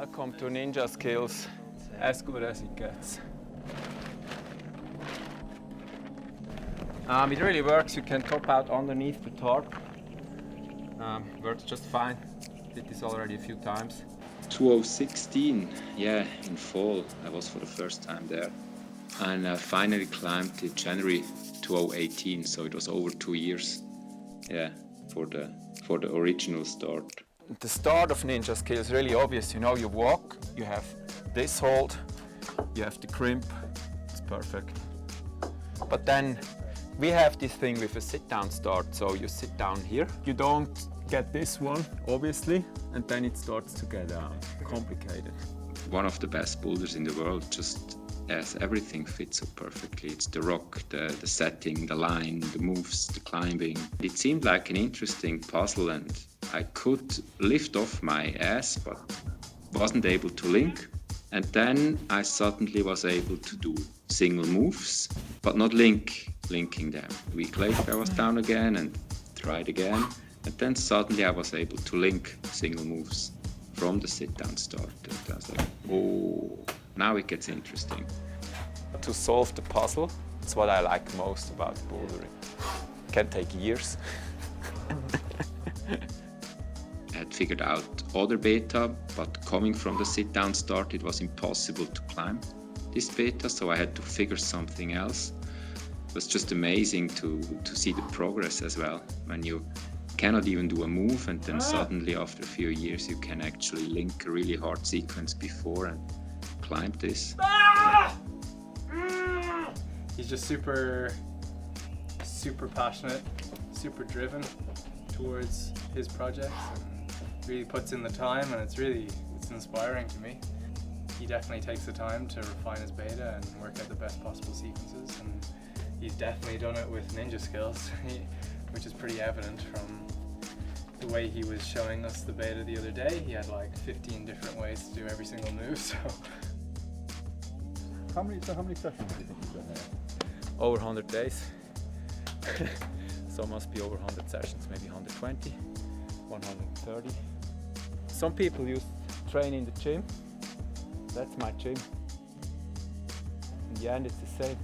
Welcome to Ninja Skills, as good as it gets. It really works. You can top out underneath the tarp. Works just fine. Did this already a few times. 2016, yeah, in fall, I was for the first time there. And I finally climbed in January 2018, so it was over 2 years, yeah, for the original start. The start of Ninja Skill is really obvious. You know, you walk, you have this hold, you have the crimp, it's perfect. But then we have this thing with a sit-down start, so you sit down here. You don't get this one, obviously, and then it starts to get complicated. One of the best boulders in the world, just as everything fits so perfectly. It's the rock, the setting, the line, the moves, the climbing. It seemed like an interesting puzzle, and I could lift off my ass, but wasn't able to link. And then I suddenly was able to do single moves, but not linking them. A week later I was down again and tried again. And then suddenly I was able to link single moves from the sit-down start. And I was like, oh, now it gets interesting. To solve the puzzle, it's what I like most about bouldering. It can take years. I had figured out other beta, but coming from the sit-down start, it was impossible to climb this beta, so I had to figure something else. It was just amazing to see the progress as well, when you cannot even do a move, and then suddenly after a few years you can actually link a really hard sequence before and climb this. He's just super passionate, super driven towards his projects, and really puts in the time, and it's inspiring to me. He definitely takes the time to refine his beta and work out the best possible sequences, and he's definitely done it with Ninja Skills, which is pretty evident from the way he was showing us the beta the other day. He had like 15 different ways to do every single move, so. How many sessions do you think you've done there? Over 100 days. So must be over 100 sessions, maybe 120, 130. Some people train in the gym. That's my gym. In the end, it's the same.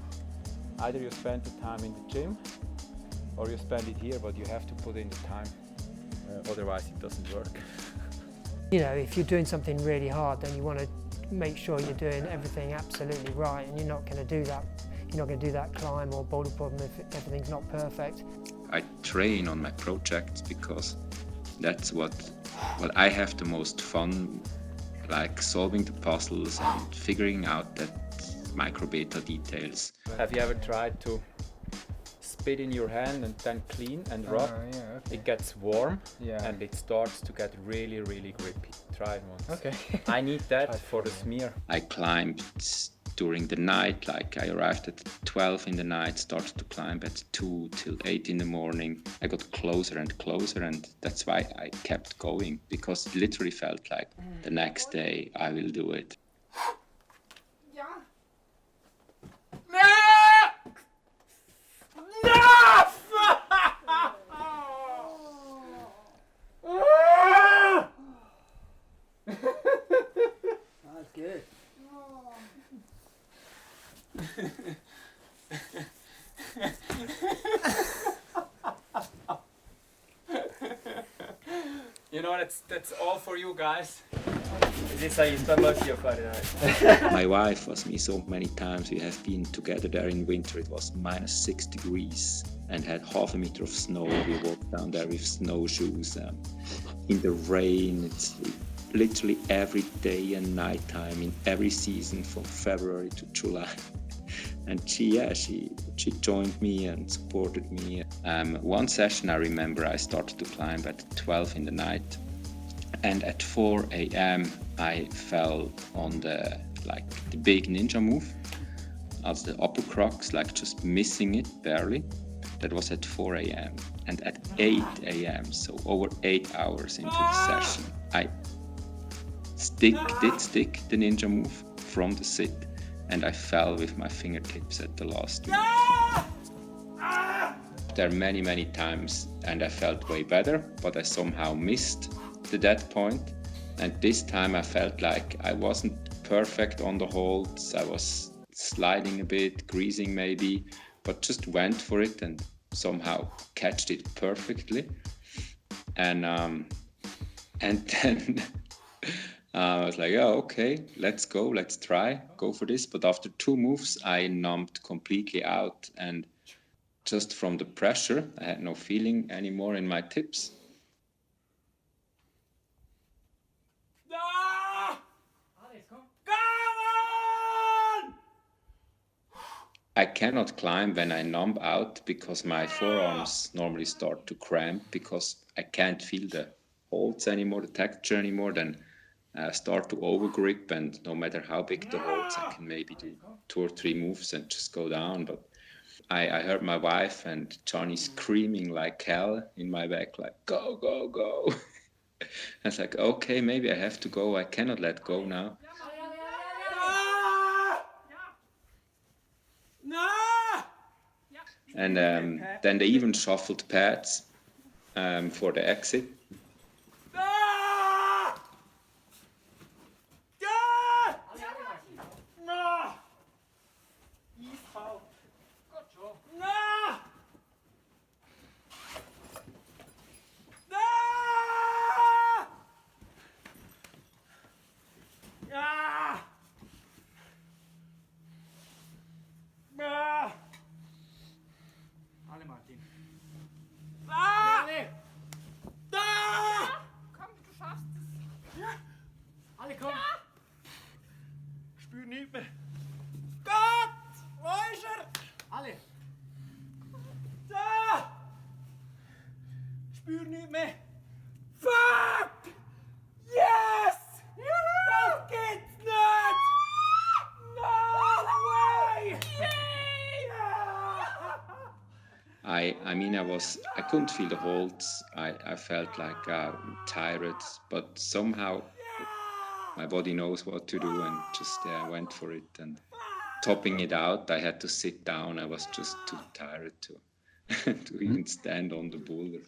Either you spend the time in the gym or you spend it here, but you have to put in the time. Otherwise, it doesn't work. You know, if you're doing something really hard, then you want to make sure you're doing everything absolutely right, and you're not going to do that. You're not going to do that climb or boulder problem if everything's not perfect. I train on my projects because that's what I have the most fun, like solving the puzzles and figuring out that micro beta details. Have you ever tried to spit in your hand and then clean and rub? Yeah, okay. It gets warm, Yeah. and it starts to get really, really grippy. Try it once. Okay. I need that for the smear. I climbed during the night, like I arrived at 12 in the night, started to climb at 2 till 8 in the morning. I got closer and closer, and that's why I kept going, because it literally felt like the next day I will do it. That's good. You know, that's all for you guys. Is this how you spend most of your Friday night? My wife was me so many times. We have been together there in winter. It was -6 degrees and had half a meter of snow. We walked down there with snowshoes in the rain. It's literally every day and night time in every season from February to July. And she joined me and supported me. One session I remember I started to climb at 12 in the night, and at 4 a.m. I fell on the big ninja move, as the upper crux, like just missing it barely. That was at 4 a.m. and at 8 a.m. so over 8 hours into the session, I did stick the ninja move from the sit, and I fell with my fingertips at the last minute. There are many times, and I felt way better, but I somehow missed the dead point. And this time I felt like I wasn't perfect on the holds. I was sliding a bit, greasing maybe, but just went for it and somehow catched it perfectly. And then I was like, oh, okay, let's go, let's try, go for this. But after 2 moves, I numbed completely out, and just from the pressure, I had no feeling anymore in my tips. I cannot climb when I numb out because my forearms normally start to cramp because I can't feel the holds anymore, the texture anymore. Then I start to overgrip, and no matter how big the holds, I can maybe do 2 or 3 moves and just go down. But I heard my wife and Johnny screaming like hell in my back, like, go, go, go. I was like, okay, maybe I have to go. I cannot let go now. And then they even shuffled pads for the exit. Alle Martin. Alle! Komm, du schaffst es. Ja. Alle, komm. Spür nicht mehr. Gott! Wo ist er? Alle. Da! Spür nicht mehr. Fuck! Yes! Das geht's nicht! No way! I mean, I couldn't feel the holds. I felt like tired, but somehow my body knows what to do, and just went for it. And topping it out, I had to sit down. I was just too tired to even stand on the boulder.